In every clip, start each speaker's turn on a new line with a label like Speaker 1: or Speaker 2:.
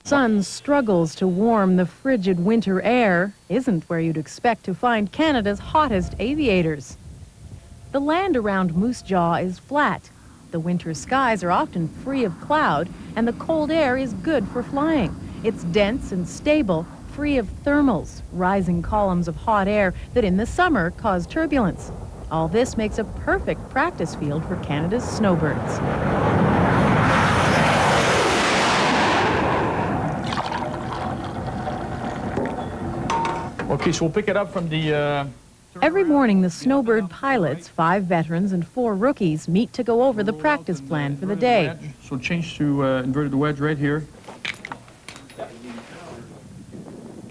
Speaker 1: Sun struggles to warm the frigid winter air isn't where you'd expect to find Canada's hottest aviators. The land around Moose Jaw is flat. The winter skies are often free of cloud, and the cold air is good for flying. It's dense and stable, free of thermals, rising columns of hot air that in the summer cause turbulence. All this makes a perfect practice field for Canada's snowbirds.
Speaker 2: Okay, so we'll pick it up from the...
Speaker 1: Every morning, the snowbird pilots, 5 veterans and 4 rookies, meet to go over the practice plan for the day.
Speaker 2: So change to inverted wedge right here.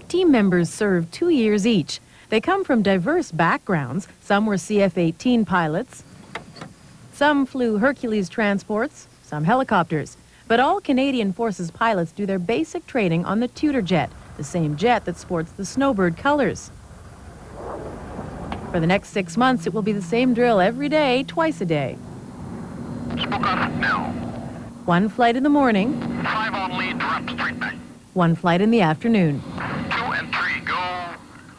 Speaker 1: Team members serve 2 years each. They come from diverse backgrounds. Some were CF-18 pilots. Some flew Hercules transports, some helicopters. But all Canadian Forces pilots do their basic training on the Tutor jet, the same jet that sports the snowbird colors. For the next 6 months, it will be the same drill every day, twice a day.
Speaker 3: Smoke off now.
Speaker 1: 1 flight in the morning.
Speaker 3: 5 on lead, drop straight back.
Speaker 1: 1 flight in the afternoon.
Speaker 3: 2 and 3, go.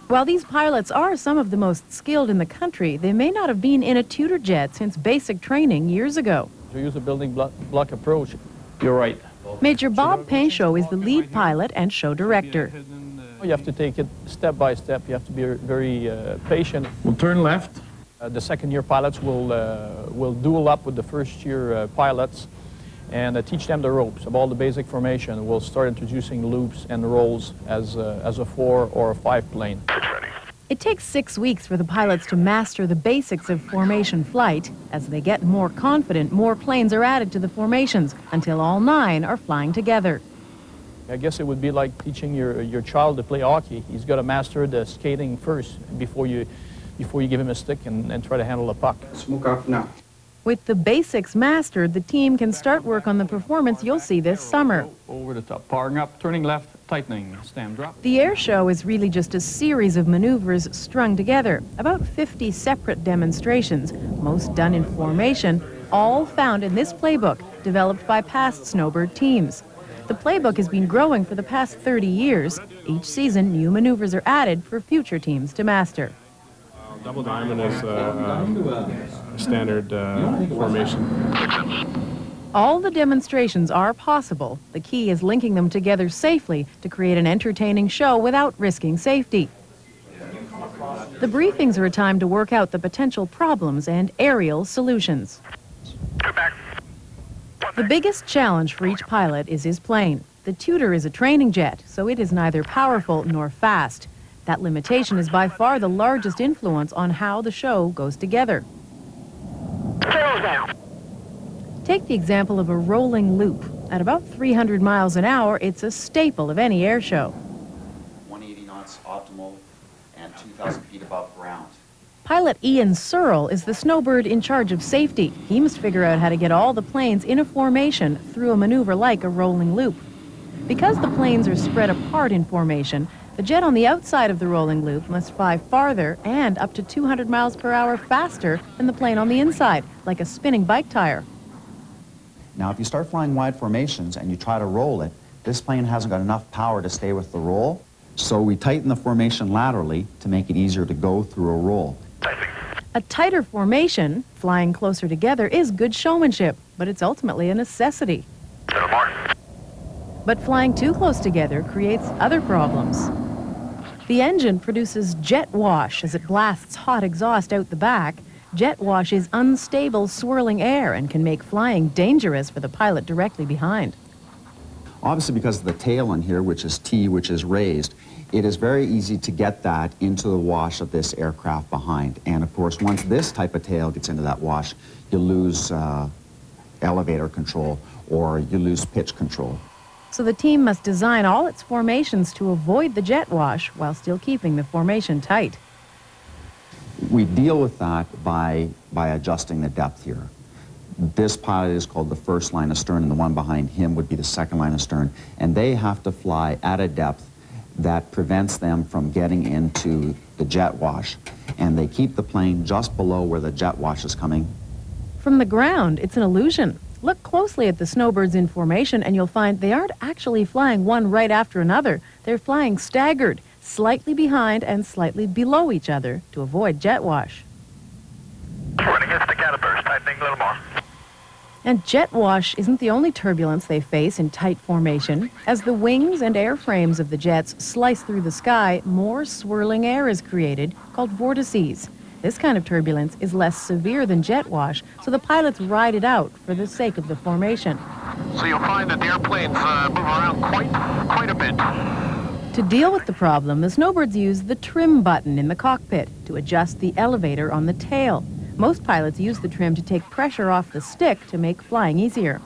Speaker 1: While these pilots are some of the most skilled in the country, they may not have been in a Tutor jet since basic training years ago.
Speaker 2: To use a building block approach. You're right.
Speaker 1: Major Bob Pinchot is the lead pilot and show director.
Speaker 2: You have to take it step by step. You have to be very patient. We'll turn left. The second-year pilots will duel up with the first-year pilots and teach them the ropes of all the basic formation. We'll start introducing loops and rolls as a 4 or a 5 plane.
Speaker 1: It takes 6 weeks for the pilots to master the basics of formation flight. As they get more confident, more planes are added to the formations until all 9 are flying together.
Speaker 2: I guess it would be like teaching your child to play hockey. He's got to master the skating first before you give him a stick and try to handle the puck.
Speaker 4: Smoke off now.
Speaker 1: With the basics mastered, the team can start work on the performance you'll see this summer.
Speaker 2: Over the top, powering up, turning left, tightening, stand, drop.
Speaker 1: The air show is really just a series of maneuvers strung together, about 50 separate demonstrations, most done in formation, all found in this playbook developed by past snowbird teams. The playbook has been growing for the past 30 years. Each season, new maneuvers are added for future teams to master.
Speaker 5: Double diamond is a standard formation.
Speaker 1: All the demonstrations are possible. The key is linking them together safely to create an entertaining show without risking safety. The briefings are a time to work out the potential problems and aerial solutions. The biggest challenge for each pilot is his plane. The Tutor is a training jet, so it is neither powerful nor fast. That limitation is by far the largest influence on how the show goes together. Take the example of a rolling loop. At about 300 miles an hour, it's a staple of any air show.
Speaker 6: 180 knots optimal and 2,000 feet above ground.
Speaker 1: Pilot Ian Searle is the snowbird in charge of safety. He must figure out how to get all the planes in a formation through a maneuver like a rolling loop. Because the planes are spread apart in formation, the jet on the outside of the rolling loop must fly farther and up to 200 miles per hour faster than the plane on the inside, like a spinning bike tire.
Speaker 6: Now, if you start flying wide formations and you try to roll it, this plane hasn't got enough power to stay with the roll, so we tighten the formation laterally to make it easier to go through a roll.
Speaker 1: A tighter formation, flying closer together, is good showmanship, but it's ultimately a necessity. But flying too close together creates other problems. The engine produces jet wash as it blasts hot exhaust out the back. Jet wash is unstable, swirling air and can make flying dangerous for the pilot directly behind.
Speaker 6: Obviously, because of the tail in here, which is T, which is raised, it is very easy to get that into the wash of this aircraft behind. And of course, once this type of tail gets into that wash, you lose elevator control or you lose pitch control.
Speaker 1: So the team must design all its formations to avoid the jet wash while still keeping the formation tight.
Speaker 6: We deal with that by adjusting the depth here. This pilot is called the first line of stern, and the one behind him would be the second line of stern. And they have to fly at a depth that prevents them from getting into the jet wash. And they keep the plane just below where the jet wash is coming.
Speaker 1: From the ground, it's an illusion. Look closely at the snowbirds in formation and you'll find they aren't actually flying one right after another. They're flying staggered, slightly behind and slightly below each other to avoid jet wash.
Speaker 3: Running against the caterpillars, tightening a little more.
Speaker 1: And jet wash isn't the only turbulence they face in tight formation. As the wings and airframes of the jets slice through the sky, more swirling air is created, called vortices. This kind of turbulence is less severe than jet wash, so the pilots ride it out for the sake of the formation.
Speaker 3: So you'll find that the airplanes move around quite a bit.
Speaker 1: To deal with the problem, the snowbirds use the trim button in the cockpit to adjust the elevator on the tail. Most pilots use the trim to take pressure off the stick to make flying easier.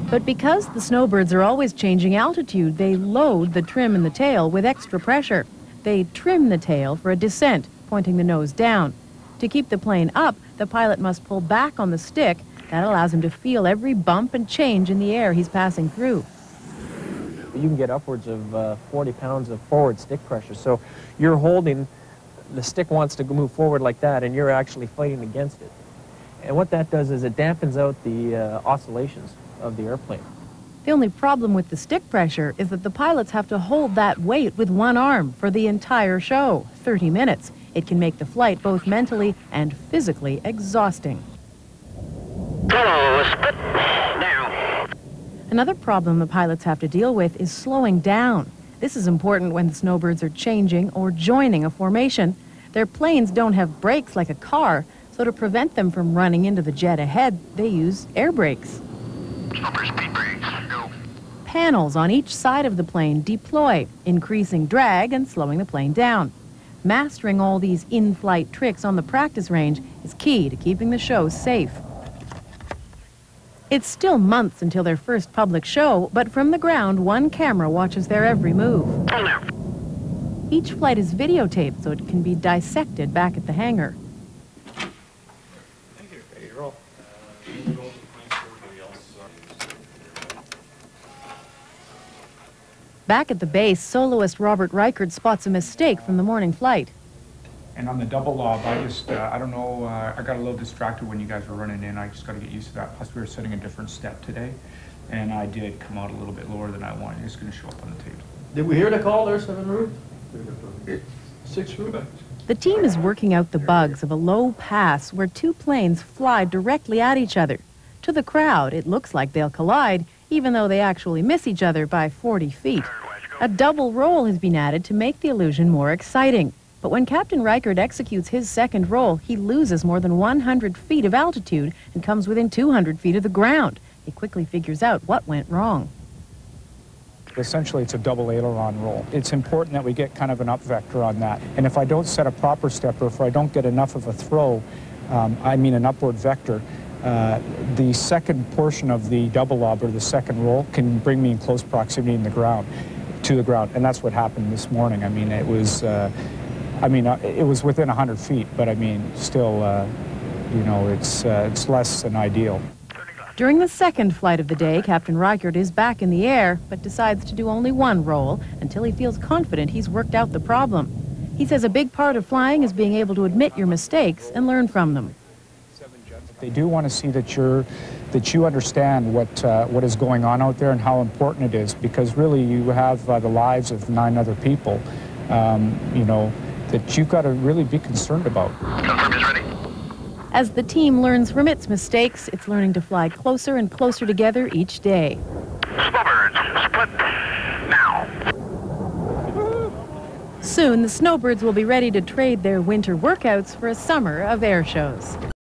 Speaker 1: But because the snowbirds are always changing altitude, they load the trim in the tail with extra pressure. They trim the tail for a descent, pointing the nose down. To keep the plane up, the pilot must pull back on the stick. That allows him to feel every bump and change in the air he's passing through.
Speaker 4: You can get upwards of 40 pounds of forward stick pressure. So you're holding, the stick wants to move forward like that, and you're actually fighting against it. And what that does is it dampens out the oscillations of the airplane.
Speaker 1: The only problem with the stick pressure is that the pilots have to hold that weight with one arm for the entire show, 30 minutes. It can make the flight both mentally and physically exhausting.
Speaker 3: Split now.
Speaker 1: Another problem the pilots have to deal with is slowing down. This is important when the snowbirds are changing or joining a formation. Their planes don't have brakes like a car, so to prevent them from running into the jet ahead, they use air brakes.
Speaker 3: Upper speed brakes, go.
Speaker 1: Panels on each side of the plane deploy, increasing drag and slowing the plane down. Mastering all these in-flight tricks on the practice range is key to keeping the show safe. It's still months until their first public show, but from the ground, one camera watches their every move.
Speaker 3: Pull now.
Speaker 1: Each flight is videotaped so it can be dissected back at the hangar. Back at the base, soloist Robert Reichert spots a mistake from the morning flight.
Speaker 7: And on the double lob, I don't know, I got a little distracted when you guys were running in. I just got to get used to that. Plus, we were setting a different step today, and I did come out a little bit lower than I wanted. It's going to show up on the tape.
Speaker 2: Did we hear the call there, 7 root? 6 root?
Speaker 1: The team is working out the bugs of a low pass where two planes fly directly at each other. To the crowd, it looks like they'll collide, even though they actually miss each other by 40 feet. A double roll has been added to make the illusion more exciting. But when Captain Reichert executes his second roll, he loses more than 100 feet of altitude and comes within 200 feet of the ground. He quickly figures out what went wrong.
Speaker 7: Essentially, it's a double aileron roll. It's important that we get kind of an up vector on that. And if I don't set a proper step, or if I don't get enough of a throw, an upward vector, the second portion of the double lob, or the second roll, can bring me in close proximity to the ground. And that's what happened this morning. I mean, it was... it was within 100 feet, but I mean, still, it's less than ideal.
Speaker 1: During the second flight of the day, Captain Reichert is back in the air, but decides to do only one roll until he feels confident he's worked out the problem. He says a big part of flying is being able to admit your mistakes and learn from them.
Speaker 7: They do want to see that you understand what is going on out there and how important it is, because really you have the lives of 9 other people, that you've got to really be concerned about.
Speaker 3: Confirm is ready.
Speaker 1: As the team learns from its mistakes, it's learning to fly closer and closer together each day.
Speaker 3: Snowbirds, split now.
Speaker 1: Soon, the snowbirds will be ready to trade their winter workouts for a summer of air shows.